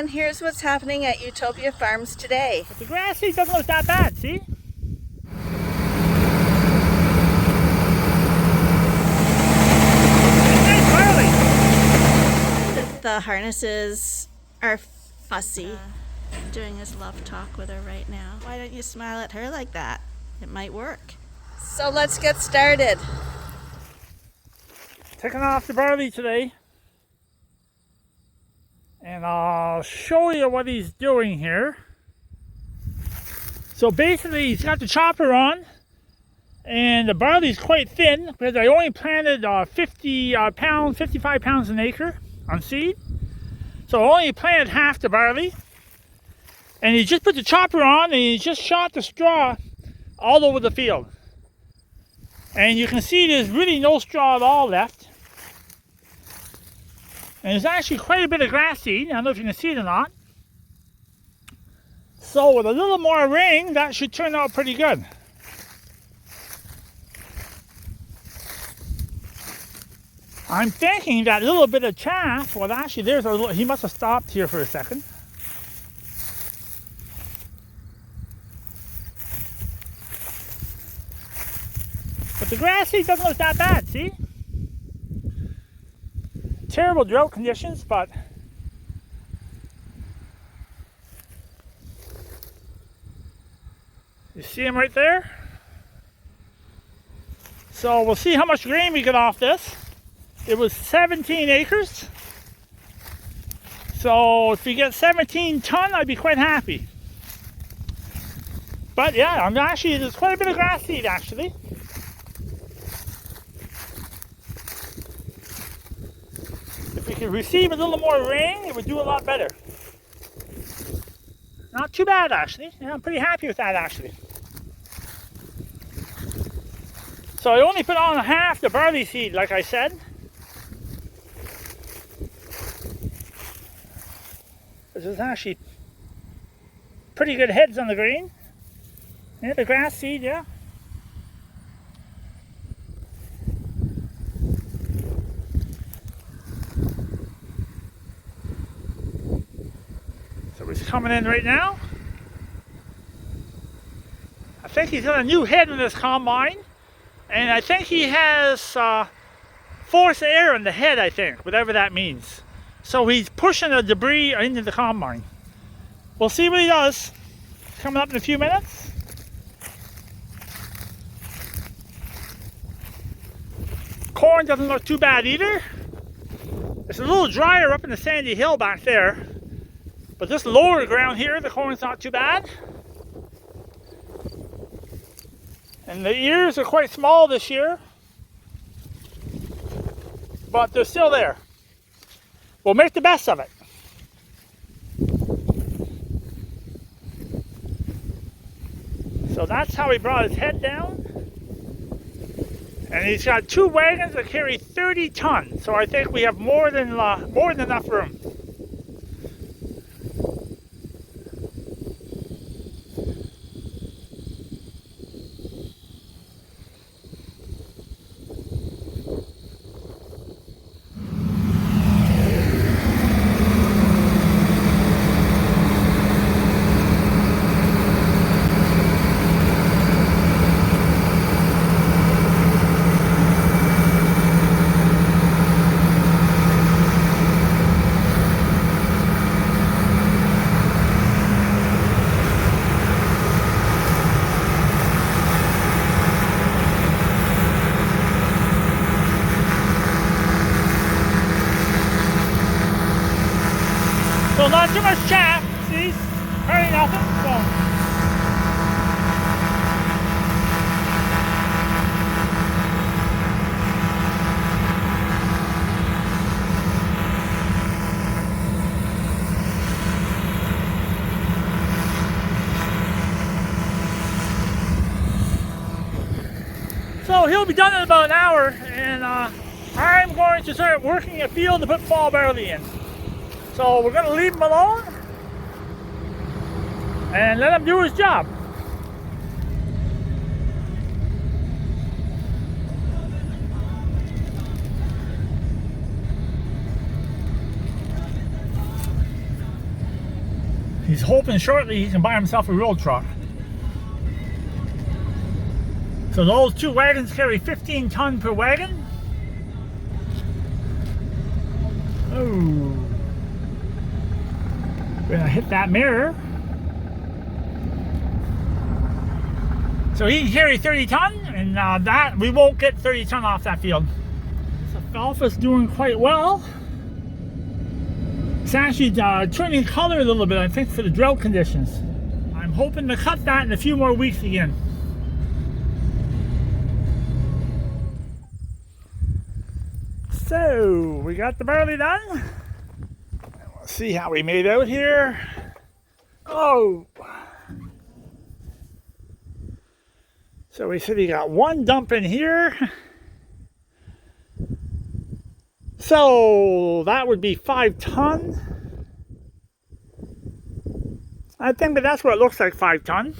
And here's what's happening at Ewetopia Farms today. But the grass seed doesn't look that bad, see? It's nice barley. The harnesses are fussy. Doing his love talk with her right now. Why don't you smile at her like that? It might work. So let's get started. Taking off the barley today. And I'll show you what he's doing here. So basically he's got the chopper on. And the barley's quite thin because I only planted 55 pounds an acre on seed. So I only planted half the barley. And he just put the chopper on and he just shot the straw all over the field. And you can see there's really no straw at all left. And there's actually quite a bit of grass seed. I don't know if you can see it or not. So with a little more rain, that should turn out pretty good. I'm thinking that little bit of chaff, well actually there's a little, he must have stopped here for a second. But the grass seed doesn't look that bad, see? Terrible drought conditions, but you see him right there? So we'll see how much grain we get off this. It was 17 acres. So if we get 17 ton, I'd be quite happy. But yeah, there's quite a bit of grass seed actually. If we could receive a little more rain, it would do a lot better. Not too bad actually. Yeah, I'm pretty happy with that actually. So I only put on half the barley seed like I said. There's actually pretty good heads on the grain. Yeah, the grass seed, yeah. So he's coming in right now. I think he's got a new head in this combine. And I think he has force air in the head, I think, whatever that means. So he's pushing the debris into the combine. We'll see what he does. Coming up in a few minutes. Corn doesn't look too bad either. It's a little drier up in the sandy hill back there. But this lower ground here, the corn's not too bad. And the ears are quite small this year. But they're still there. We'll make the best of it. So that's how he brought his head down. And he's got 2 wagons that carry 30 tons. So I think we have more than enough room. So not too much chaff, see? Hardly nothing, so. So he'll be done in about an hour, and I'm going to start working a field to put fall barley in. So we're going to leave him alone and let him do his job. He's hoping shortly he can buy himself a real truck. So those 2 wagons carry 15 ton per wagon. Oh. Gonna hit that mirror. So he can carry 30 ton, and that we won't get 30 ton off that field. This alfalfa's doing quite well. It's actually turning color a little bit, I think, for the drought conditions. I'm hoping to cut that in a few more weeks again. So we got the barley done. Let's see how we made out here. Oh. So we said he got 1 dump in here. So that would be 5 ton. I think that's what it looks like, 5 ton.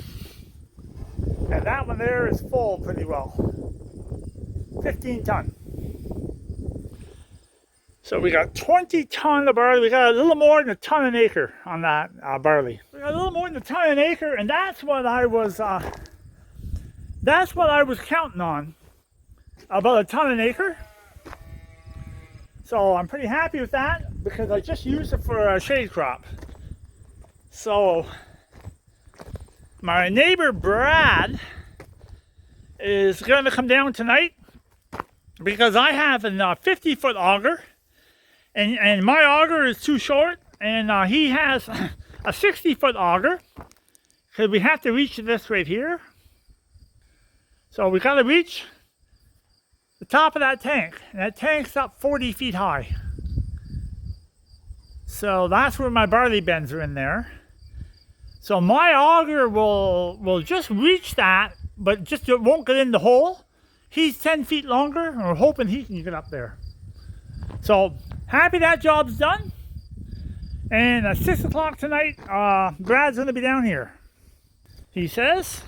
And that one there is full pretty well. 15 ton. So we got 20 ton of barley. We got a little more than a ton an acre on that barley. We got a little more than a ton an acre, and that's what I was counting on. About a ton an acre. So I'm pretty happy with that because I just used it for a shade crop. So my neighbor Brad is going to come down tonight because I have a 50-foot auger. And my auger is too short, and he has a 60-foot auger, because we have to reach this right here. So we got to reach the top of that tank, and that tank's up 40 feet high. So that's where my barley bends are in there. So my auger will just reach that, but just it won't get in the hole. He's 10 feet longer, and we're hoping he can get up there. So happy that job's done. And at 6 o'clock tonight, Brad's going to be down here, he says.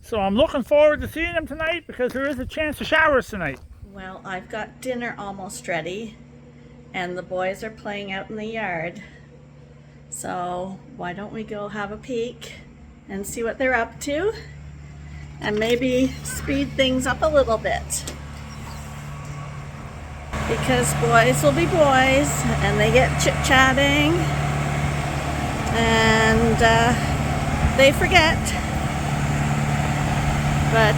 So I'm looking forward to seeing him tonight because there is a chance of showers tonight. Well, I've got dinner almost ready, and the boys are playing out in the yard. So why don't we go have a peek and see what they're up to, and maybe speed things up a little bit. Because boys will be boys, and they get chit-chatting, and they forget. But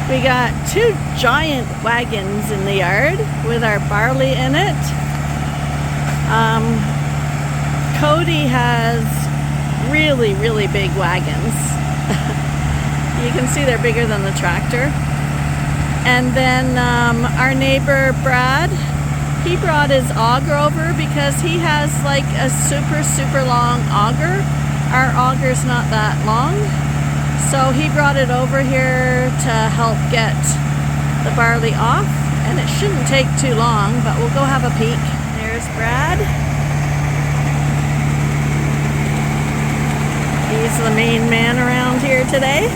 we got 2 giant wagons in the yard with our barley in it. Cody has really, really big wagons. You can see they're bigger than the tractor. And then our neighbor Brad, he brought his auger over because he has like a super long auger. Our auger's not that long. So he brought it over here to help get the barley off. And it shouldn't take too long, but we'll go have a peek. There's Brad. He's the main man around here today.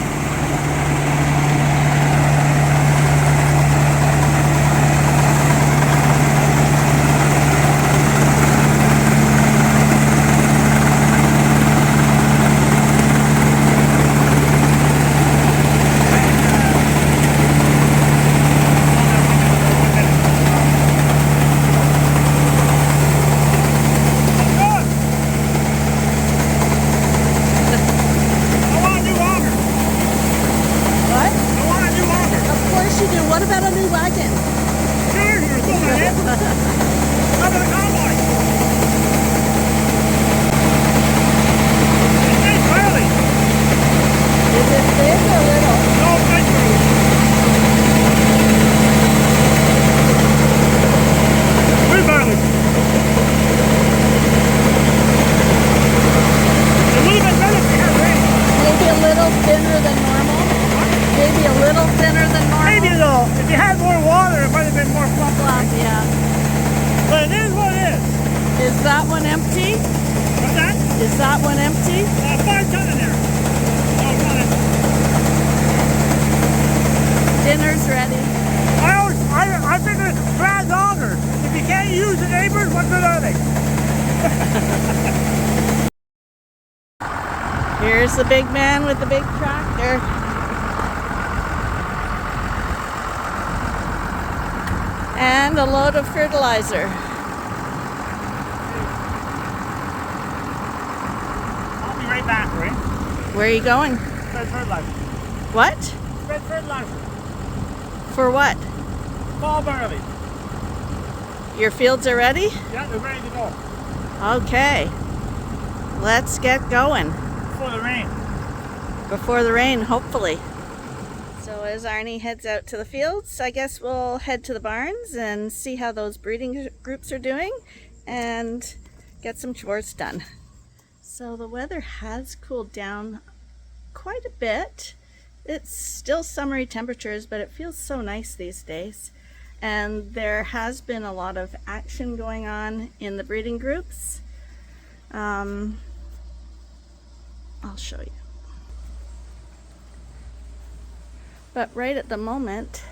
What about a new wagon? Sure, you're still not in. How about a combine? It's nice barley. Is it big or little? No, it's nice barley. Good barley. A little bit better if you have rain. Maybe a little thinner than normal? Maybe a little thinner than normal? Maybe a little. If you had more water, it might have been more fluff. Yeah. But it is what it is. Is that one empty? What's that? Is that one empty? 5 ton in there. No, it's not empty. Dinner's ready. I figured Brad's auger. If you can't use the neighbors, what good are they? Here's the big man with the big tractor. And a load of fertilizer. I'll be right back, right? Where are you going? Spread fertilizer. What? Spread fertilizer. For what? Fall barley. Your fields are ready? Yeah, they're ready to go. Okay. Let's get going. Before the rain. Before the rain, hopefully. So as Arnie heads out to the fields, I guess we'll head to the barns and see how those breeding groups are doing and get some chores done. So the weather has cooled down quite a bit. It's still summery temperatures, but it feels so nice these days. And there has been a lot of action going on in the breeding groups. I'll show you. But right at the moment,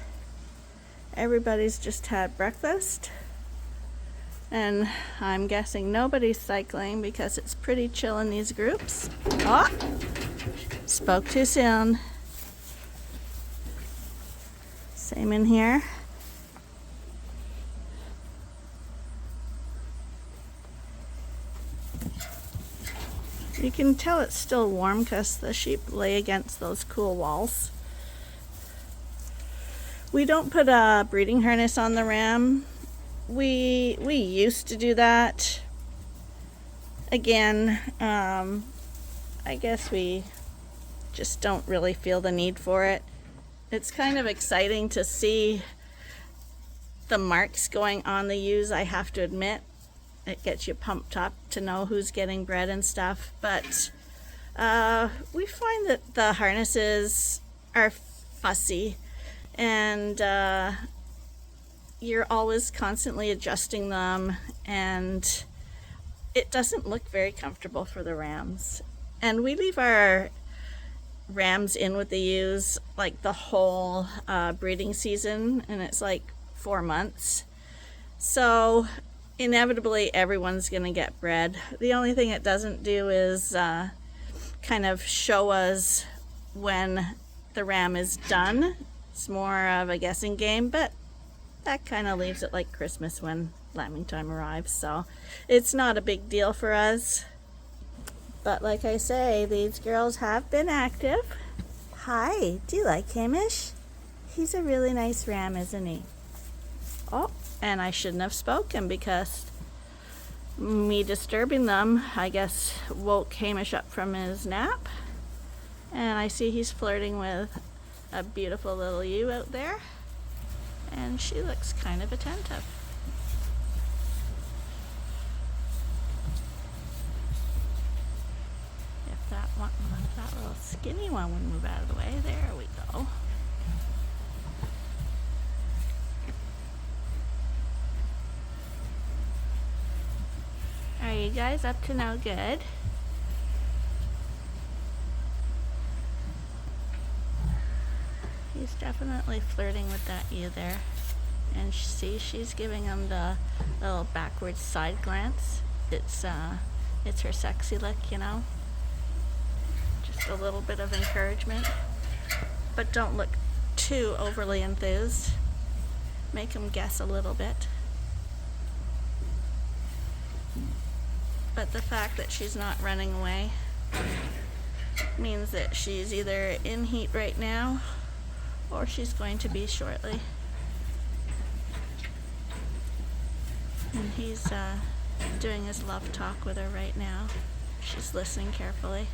everybody's just had breakfast. And I'm guessing nobody's cycling because it's pretty chill in these groups. Oh, spoke too soon. Same in here. You can tell it's still warm because the sheep lay against those cool walls. We don't put a breeding harness on the ram. We used to do that. Again, I guess we just don't really feel the need for it. It's kind of exciting to see the marks going on the ewes, I have to admit. It gets you pumped up to know who's getting bred and stuff, but we find that the harnesses are fussy, and you're always constantly adjusting them, and it doesn't look very comfortable for the rams. And we leave our rams in with the ewes like the whole breeding season, and it's like 4 months. So inevitably everyone's going to get bred. The only thing it doesn't do is kind of show us when the ram is done. It's more of a guessing game, but that kind of leaves it like Christmas when lambing time arrives. So it's not a big deal for us. But like I say, these girls have been active. Hi, do you like Hamish? He's a really nice ram, isn't he? Oh, and I shouldn't have spoken because me disturbing them, I guess, woke Hamish up from his nap. And I see he's flirting with a beautiful little ewe out there. And she looks kind of attentive. If that little skinny one would move out of the way, there we go. Are you guys up to no good? He's definitely flirting with that ewe there. And see, she's giving him the little backwards side glance. It's her sexy look, you know. Just a little bit of encouragement. But don't look too overly enthused. Make him guess a little bit. But the fact that she's not running away means that she's either in heat right now or she's going to be shortly. And he's doing his love talk with her right now. She's listening carefully.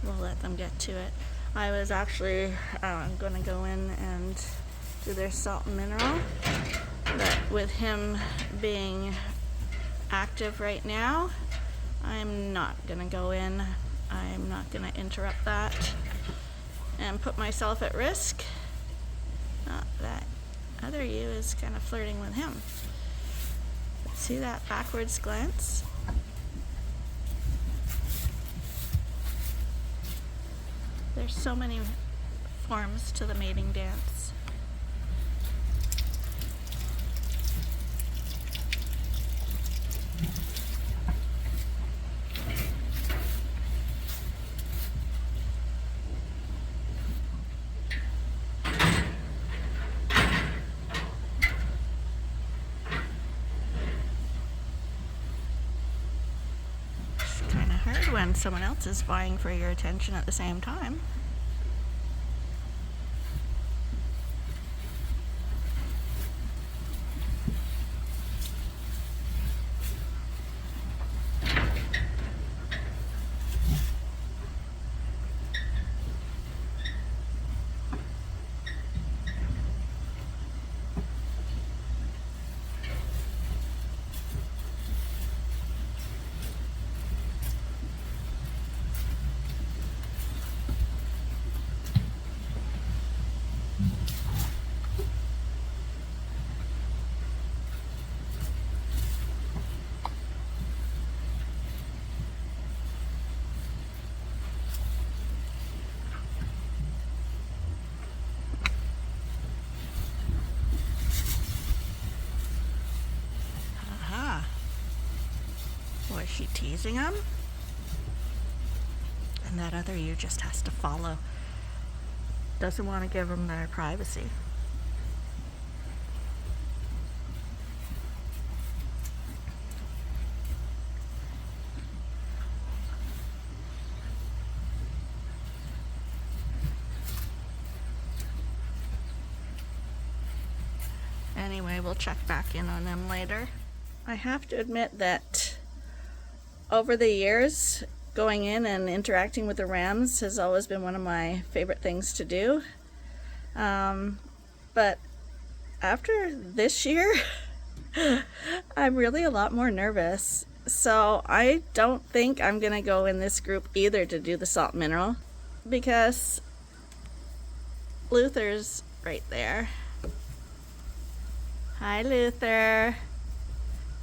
We'll let them get to it. I was actually going to go in and do their salt and mineral, but with him being active right now, I'm not going to go in. I'm not going to interrupt that and put myself at risk. That other ewe is kind of flirting with him. See that backwards glance? There's so many forms to the mating dance. when someone else is vying for your attention at the same time. Was she teasing him? And that other ewe just has to follow. Doesn't want to give them their privacy. Anyway, we'll check back in on them later. I have to admit that over the years, going in and interacting with the rams has always been one of my favorite things to do. But after this year, I'm really a lot more nervous. So I don't think I'm going to go in this group either to do the salt mineral, because Luther's right there. Hi, Luther.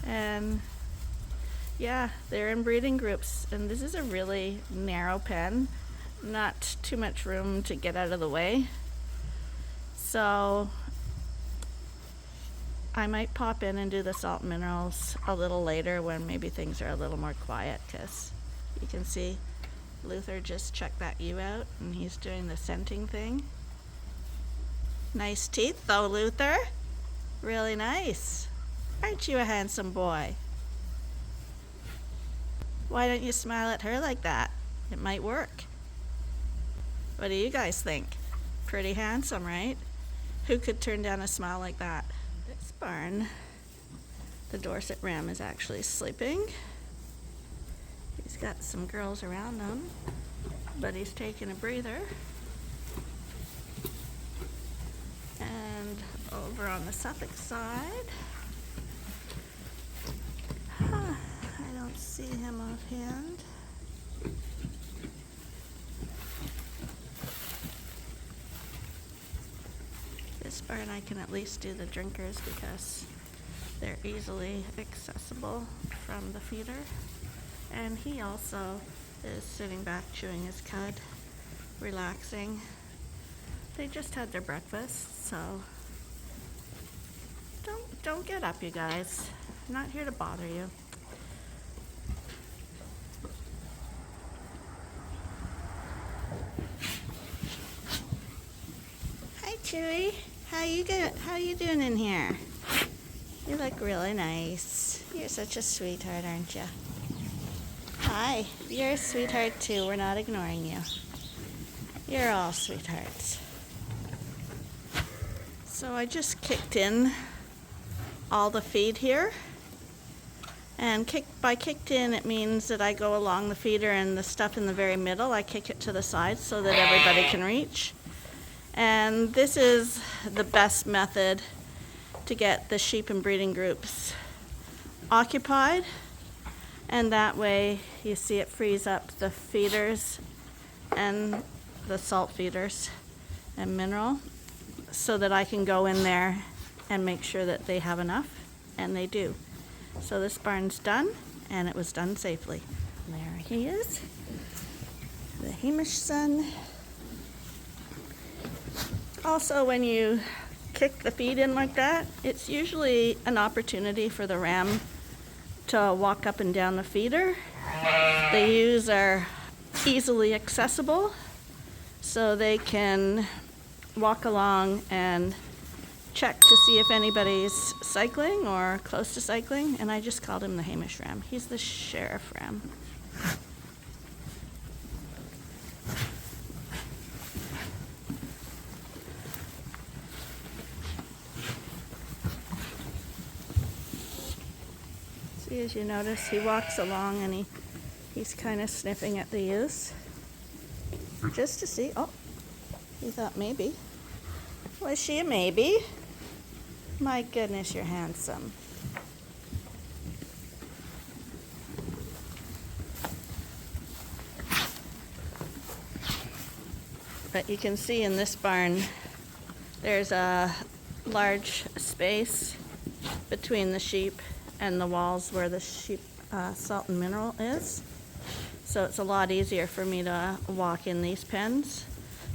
And yeah, they're in breeding groups, and this is a really narrow pen, not too much room to get out of the way. So I might pop in and do the salt minerals a little later when maybe things are a little more quiet, because you can see Luther just checked that ewe out and he's doing the scenting thing. Nice teeth though, Luther. Really nice. Aren't you a handsome boy? Why don't you smile at her like that? It might work. What do you guys think? Pretty handsome, right? Who could turn down a smile like that? This barn, the Dorset ram is actually sleeping. He's got some girls around him, but he's taking a breather. And over on the Suffolk side, I don't see him offhand. This barn I can at least do the drinkers because they're easily accessible from the feeder. And he also is sitting back chewing his cud, relaxing. They just had their breakfast, so don't get up, you guys. I'm not here to bother you. Hi, Chewy. How you doing in here? You look really nice. You're such a sweetheart, aren't you? Hi. You're a sweetheart too. We're not ignoring you. You're all sweethearts. So I just kicked in all the feed here. And by kicked in, it means that I go along the feeder and the stuff in the very middle, I kick it to the side so that everybody can reach. And this is the best method to get the sheep and breeding groups occupied. And that way, you see it frees up the feeders and the salt feeders and mineral so that I can go in there and make sure that they have enough, and they do. So this barn's done, and it was done safely. There he is, the Hamish son. Also, when you kick the feed in like that, it's usually an opportunity for the ram to walk up and down the feeder. The ewes are easily accessible, so they can walk along and check to see if anybody's cycling or close to cycling. And I just called him the Hamish ram. He's the sheriff ram. See, as you notice, he walks along and he's kind of sniffing at the ewes. Just to see. Oh, he thought maybe. Was she a maybe? My goodness, you're handsome. But you can see in this barn, there's a large space between the sheep and the walls where the sheep salt and mineral is. So it's a lot easier for me to walk in these pens.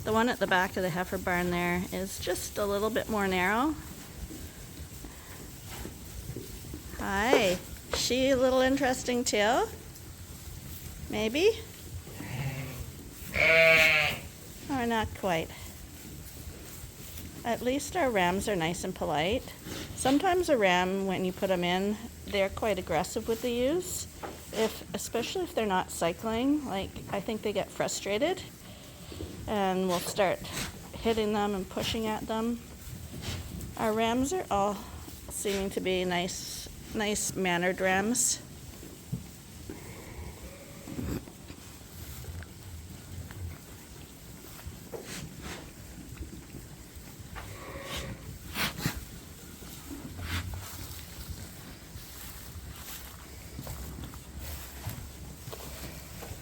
The one at the back of the heifer barn there is just a little bit more narrow. Hi, she a little interesting too? Maybe? Or not quite. At least our rams are nice and polite. Sometimes a ram, when you put them in, they're quite aggressive with the ewes. Especially if they're not cycling, like I think they get frustrated and will start hitting them and pushing at them. Our rams are all seeming to be nice mannered rams.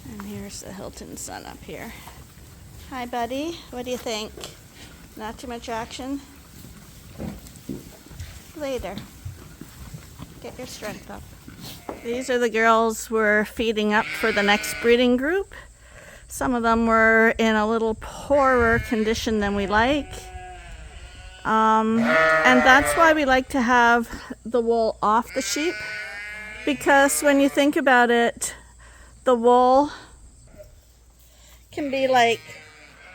And here's the Hilton son up here. Hi, buddy. What do you think? Not too much action? Later. Get your strength up. These are the girls we're feeding up for the next breeding group. Some of them were in a little poorer condition than we like. And that's why we like to have the wool off the sheep. Because when you think about it, the wool can be like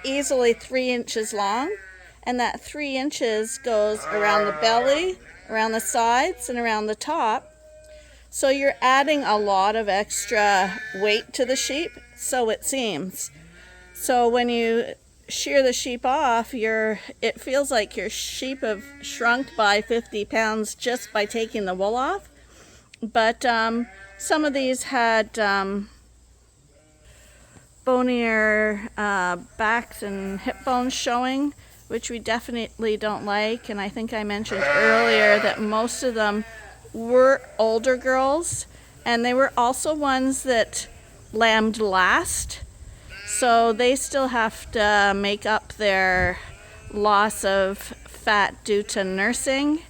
easily 3 inches long, and that 3 inches goes around the belly, around the sides, and around the top. So you're adding a lot of extra weight to the sheep, so it seems. So when you shear the sheep off, it feels like your sheep have shrunk by 50 pounds just by taking the wool off. But some of these had bonier backs and hip bones showing, which we definitely don't like. And I think I mentioned earlier that most of them were older girls, and they were also ones that lambed last. So they still have to make up their loss of fat due to nursing.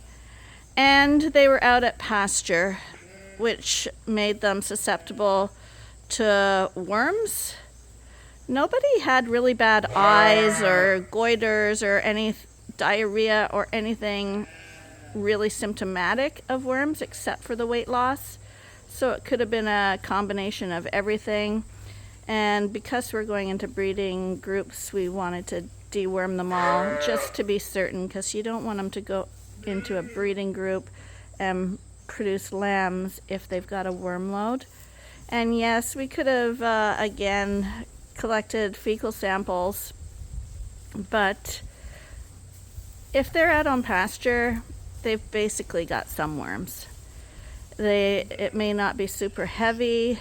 And they were out at pasture, which made them susceptible to worms. Nobody had really bad eyes or goiters or any diarrhea or anything really symptomatic of worms except for the weight loss. So it could have been a combination of everything. And because we're going into breeding groups, we wanted to deworm them all just to be certain, because you don't want them to go into a breeding group and produce lambs if they've got a worm load. And yes, we could have again collected fecal samples, but if they're out on pasture, they've basically got some worms. It may not be super heavy,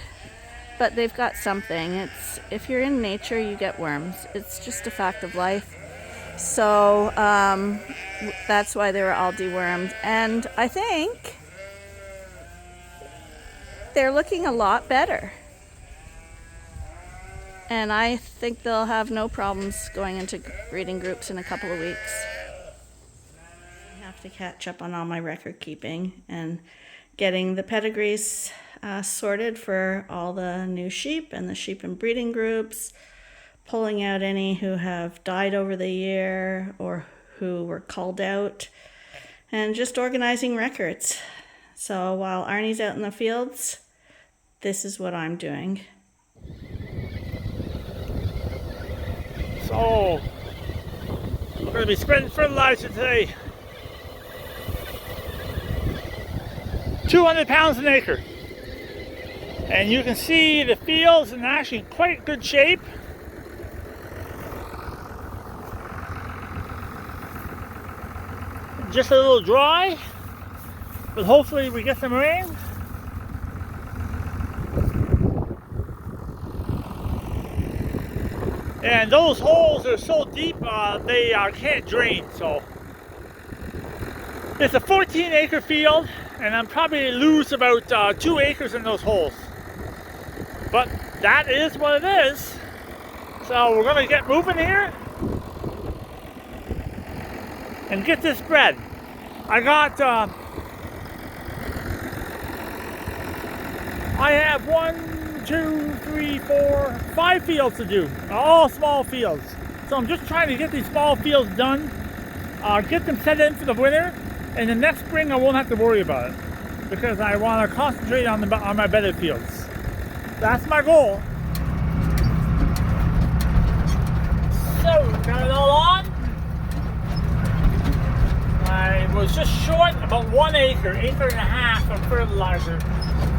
but they've got something. If you're in nature, you get worms. It's just a fact of life. So that's why they were all dewormed. And I think they're looking a lot better. And I think they'll have no problems going into breeding groups in a couple of weeks. I have to catch up on all my record keeping and getting the pedigrees sorted for all the new sheep and the sheep in breeding groups, pulling out any who have died over the year or who were culled out, and just organizing records. So while Arnie's out in the fields, this is what I'm doing. So, we're going to be spreading fertilizer today. 200 pounds an acre. And you can see the fields in actually quite good shape. Just a little dry, but hopefully we get some rain. And those holes are so deep, they can't drain. So it's a 14-acre field, and I'm probably lose about 2 acres in those holes. But that is what it is. So we're gonna get moving here and get this spread. I got, I have 1, 2, 3, 4, 5 fields to do, all small fields. So I'm just trying to get these small fields done, get them set in for the winter, and the next spring I won't have to worry about it because I want to concentrate on my bedded fields. That's my goal. So, got it all on. I was just short about 1 acre, acre and a half of fertilizer,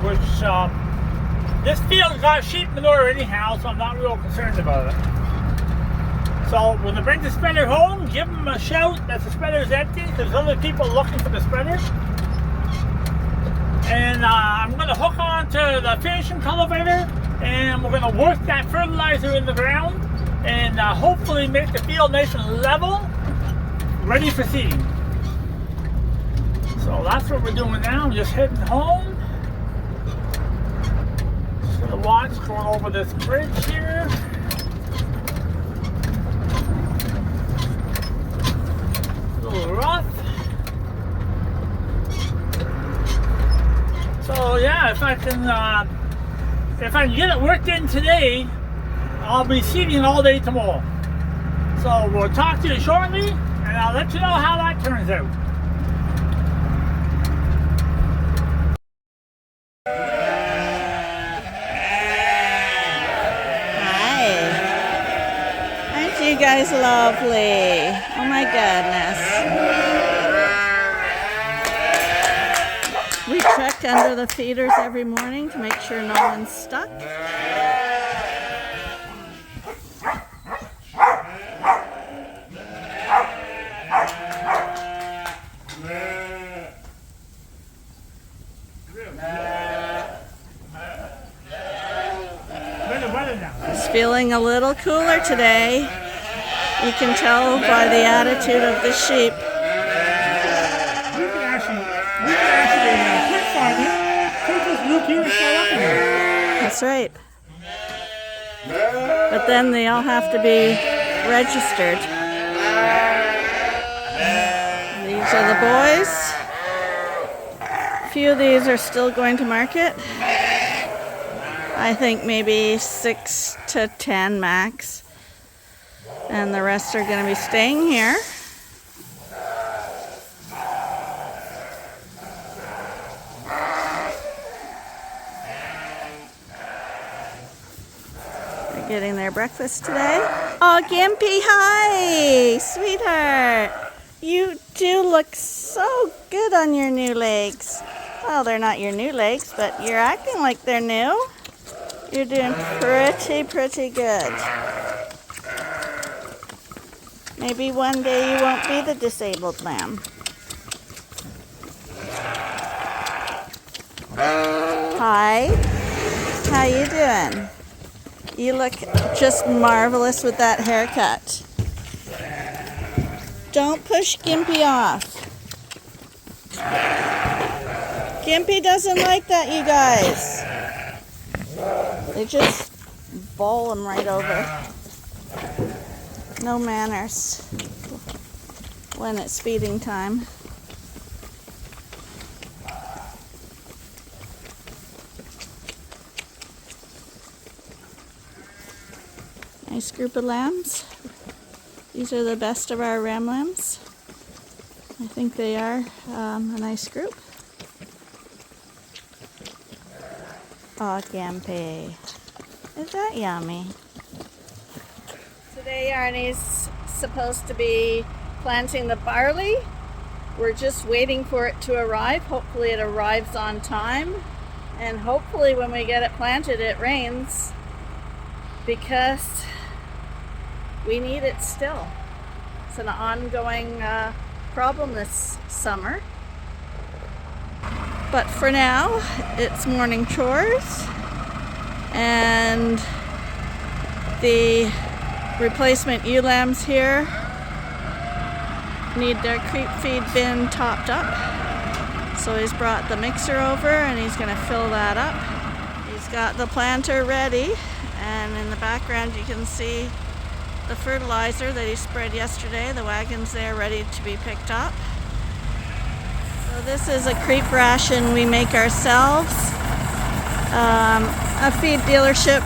which this field got sheep manure anyhow, so I'm not real concerned about it. So when I bring the spreader home, give them a shout that the spreader is empty. There's other people looking for the spreader. And I'm going to hook on to the finishing cultivator, and we're going to work that fertilizer in the ground and hopefully make the field nice and level, ready for seeding. So that's what we're doing now. I'm just heading home. Just gonna watch going over this bridge here. A little rough. So yeah, if I can get it worked in today, I'll be seeding all day tomorrow. So we'll talk to you shortly, and I'll let you know how that turns out. You guys lovely. Oh my goodness. We check under the feeders every morning to make sure no one's stuck. It's feeling a little cooler today. You can tell by the attitude of the sheep. We can actually quit farming, take this look here and start up again. That's right. But then they all have to be registered. These are the boys. A few of these are still going to market. I think maybe 6 to 10 max. And the rest are going to be staying here. They're getting their breakfast today. Oh, Gimpy, hi! Sweetheart! You do look so good on your new legs. Well, they're not your new legs, but you're acting like they're new. You're doing pretty good. Maybe one day you won't be the disabled lamb. Hi. How you doing? You look just marvelous with that haircut. Don't push Gimpy off. Gimpy doesn't like that, you guys. They just bowl him right over. No manners when it's feeding time. Nice group of lambs. These are the best of our ram lambs. I think they are a nice group. Oh, Gimpy. Is that yummy? Today Arnie's supposed to be planting the barley. We're just waiting for it to arrive. Hopefully it arrives on time. And hopefully when we get it planted it rains, because we need it still. It's an ongoing problem this summer. But for now, it's morning chores, and the replacement ewe lambs here need their creep feed bin topped up. So he's brought the mixer over and he's going to fill that up. He's got the planter ready, and in the background you can see the fertilizer that he spread yesterday. The wagon's there ready to be picked up. So this is a creep ration we make ourselves. A feed dealership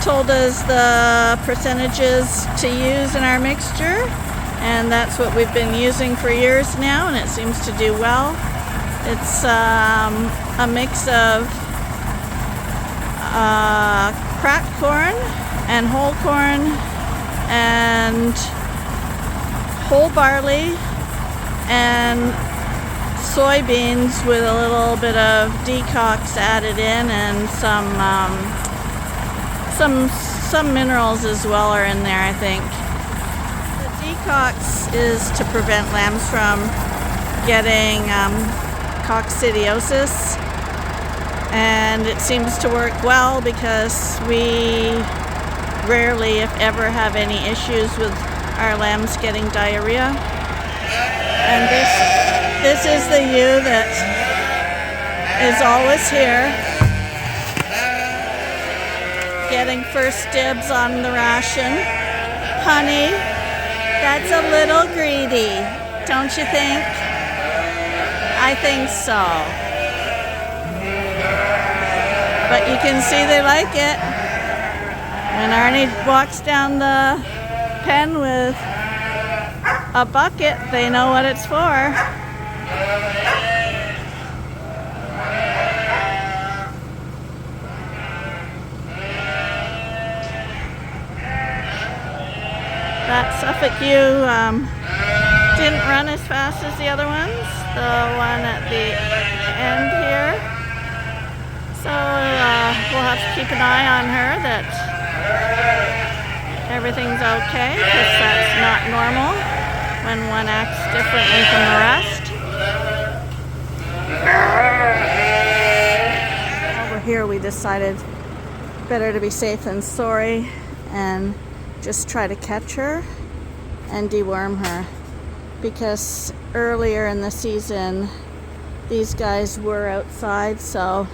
told us the percentages to use in our mixture, and that's what we've been using for years now, and it seems to do well. It's a mix of cracked corn and whole corn and whole barley and soybeans with a little bit of decox added in, and some minerals as well are in there, I think. The decox is to prevent lambs from getting coccidiosis, and it seems to work well because we rarely, if ever, have any issues with our lambs getting diarrhea. And this is the ewe that is always here, getting first dibs on the ration. Honey, that's a little greedy, don't you think? I think so. But you can see they like it. When Arnie walks down the pen with a bucket, they know what it's for. That Suffolk ewe didn't run as fast as the other ones, the one at the end here. So we'll have to keep an eye on her that everything's okay, because that's not normal when one acts differently from the rest. Over here we decided better to be safe than sorry and just try to catch her and deworm her, because earlier in the season these guys were outside. So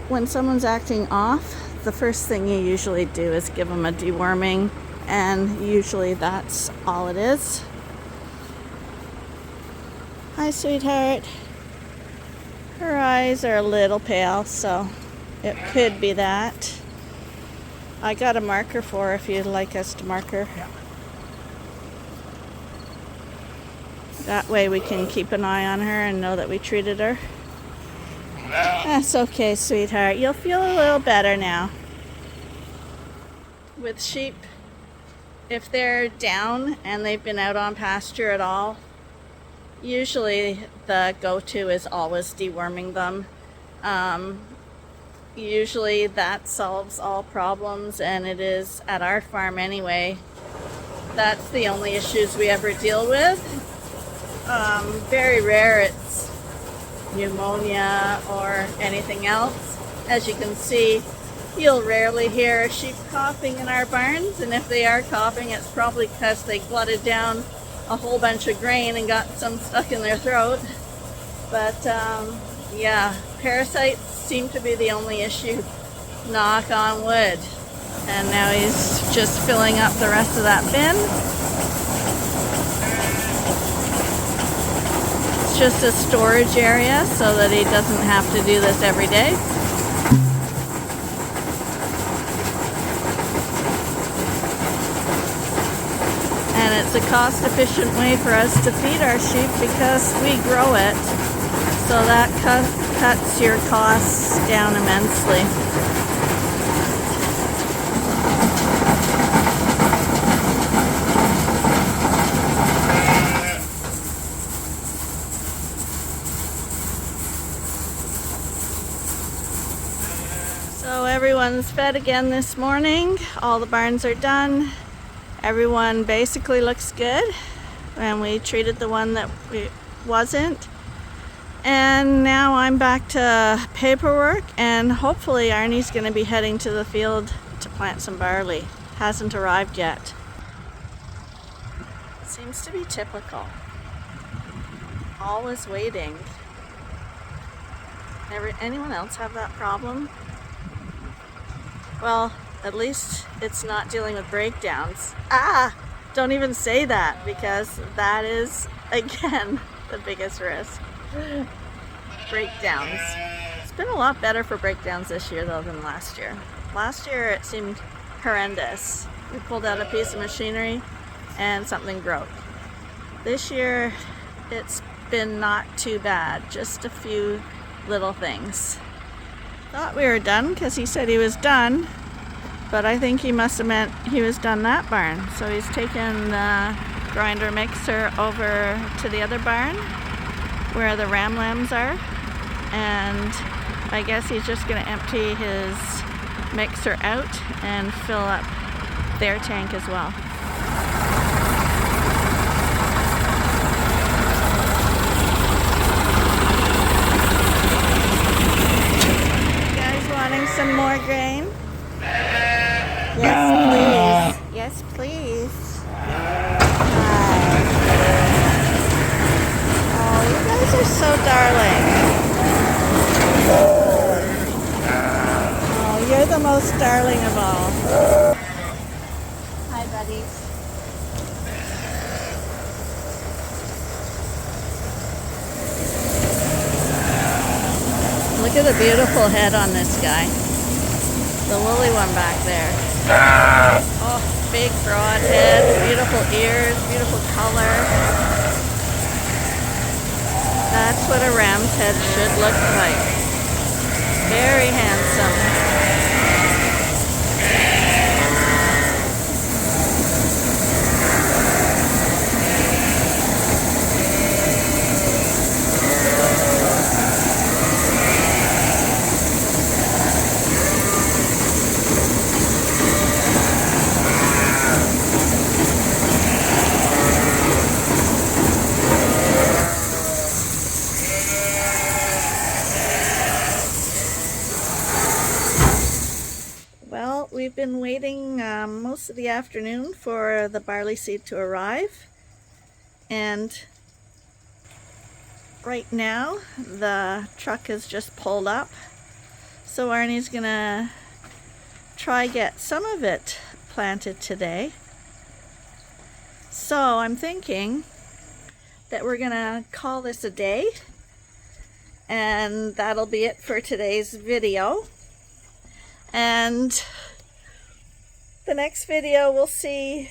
when someone's acting off, the first thing you usually do is give them a deworming, and usually that's all it is. Hi, sweetheart. Her eyes are a little pale, so it could be that. I got a marker for her if you'd like us to mark her. Yeah. That way we can keep an eye on her and know that we treated her. That's okay, sweetheart. You'll feel a little better now. With sheep, if they're down and they've been out on pasture at all, usually the go-to is always deworming them. Usually that solves all problems, and it is at our farm anyway. That's the only issues we ever deal with. Very rare it's pneumonia or anything else. As you can see, you'll rarely hear a sheep coughing in our barns, and if they are coughing, it's probably because they glutted down a whole bunch of grain and got some stuck in their throat. But yeah, parasites seem to be the only issue, knock on wood. And now he's just filling up the rest of that bin. It's just a storage area so that he doesn't have to do this every day. And it's a cost-efficient way for us to feed our sheep because we grow it. So that cuts your costs down immensely. So everyone's fed again this morning. All the barns are done. Everyone basically looks good. And we treated the one that wasn't. And now I'm back to paperwork, and hopefully Arnie's going to be heading to the field to plant some barley. Hasn't arrived yet. Seems to be typical. Always waiting. Anyone else have that problem? Well, at least it's not dealing with breakdowns. Don't even say that, because that is, again, the biggest risk. Breakdowns. It's been a lot better for breakdowns this year though than last year. Last year it seemed horrendous. We pulled out a piece of machinery and something broke. This year it's been not too bad, just a few little things. Thought we were done because he said he was done, but I think he must have meant he was done that barn. So he's taken the grinder mixer over to the other barn where the ram lambs are, and I guess he's just going to empty his mixer out and fill up their tank as well. You guys wanting some more grain? Yes, please. Yes, please. Oh, you guys are so darling. Oh, you're the most darling of all. Hi, buddies. Look at the beautiful head on this guy. The woolly one back there. Oh, big broad head, beautiful ears, beautiful color. That's what a ram's head should look like. Very handsome. We've been waiting most of the afternoon for the barley seed to arrive, and right now the truck has just pulled up, so Arnie's gonna try get some of it planted today. So I'm thinking that we're gonna call this a day, and that'll be it for today's video. And the next video we'll see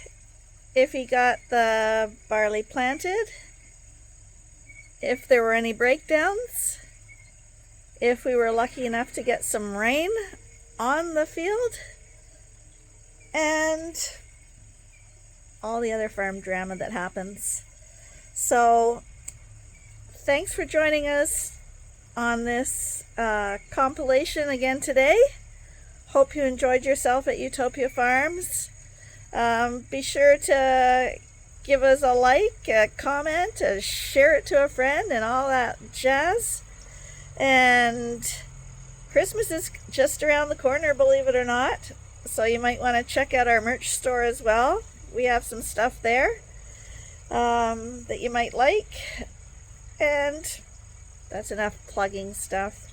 if he got the barley planted, if there were any breakdowns, if we were lucky enough to get some rain on the field, and all the other farm drama that happens. So thanks for joining us on this compilation again today. Hope you enjoyed yourself at Ewetopia Farms. Be sure to give us a like, a comment, share it to a friend, and all that jazz. And Christmas is just around the corner, believe it or not. So you might want to check out our merch store as well. We have some stuff there that you might like. And that's enough plugging stuff.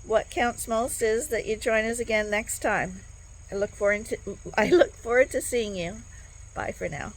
What counts most is that you join us again next time. I look forward to seeing you. Bye for now.